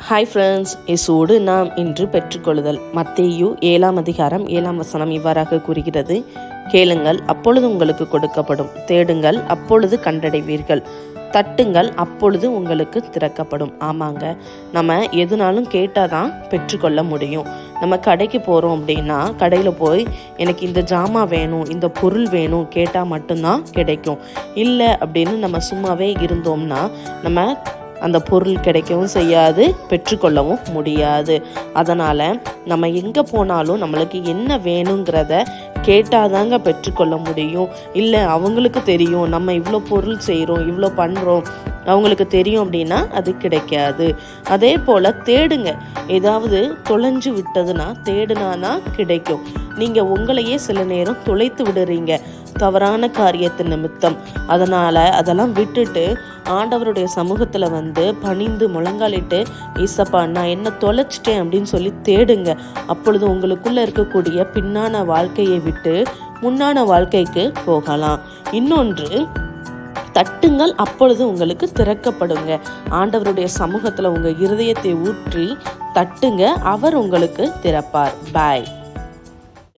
Hi friends, இயேசுவோடு நாம் இன்று பெற்றுக்கொள்ளுதல். மத்தேயு 7 அதிகாரம் 7 இவ்வாறாக கூறுகிறது: கேளுங்கள், அப்பொழுது உங்களுக்கு கொடுக்கப்படும்; தேடுங்கள், அப்பொழுது கண்டடைவீர்கள்; தட்டுங்கள், அப்பொழுது உங்களுக்கு திறக்கப்படும். ஆமாங்க, நம்ம எதுனாலும் கேட்டால் தான் பெற்றுக்கொள்ள முடியும். நம்ம கடைக்கு போகிறோம் அப்படின்னா, கடையில் போய் எனக்கு இந்த ஜாமான் வேணும், இந்த பொருள் வேணும் கேட்டால் மட்டும்தான் கிடைக்கும். இல்லை அப்படின்னு நம்ம சும்மாவே இருந்தோம்னா நம்ம அந்த பொருள் கிடைக்கவும் செய்யாது, பெற்றுக்கொள்ளவும் முடியாது. அதனால் நம்ம எங்கே போனாலும் நம்மளுக்கு என்ன வேணுங்கிறத கேட்டாதாங்க பெற்றுக்கொள்ள முடியும். இல்லை அவங்களுக்கு தெரியும் நம்ம இவ்வளோ பொருள் செய்கிறோம், இவ்வளோ பண்ணுறோம், அவங்களுக்கு தெரியும் அப்படின்னா அது கிடைக்காது. அதே போல் தேடுங்க. ஏதாவது தொலைஞ்சு விட்டதுன்னா தேடுனானா கிடைக்கும். நீங்கள் உங்களையே சில நேரம் தொலைத்து விடுறீங்க தவறான காரியத்தின் நிமித்தம். அதனால் அதெல்லாம் விட்டுட்டு ஆண்டவருடைய சமூகத்தில் வந்து பணிந்து முழங்காலிட்டு, ஈசப்பா நான் என்ன தொலைச்சிட்டேன் அப்படின்னு சொல்லி தேடுங்க. அப்பொழுது உங்களுக்குள்ளே இருக்கக்கூடிய பின்னான வாழ்க்கையை விட்டு முன்னான வாழ்க்கைக்கு போகலாம். இன்னொன்று, தட்டுங்கள், அப்பொழுது உங்களுக்கு திறக்கப்படுங்க. ஆண்டவருடைய சமூகத்தில் உங்கள் இருதயத்தை ஊற்றி தட்டுங்க, அவர் உங்களுக்கு திறப்பார். பாய்.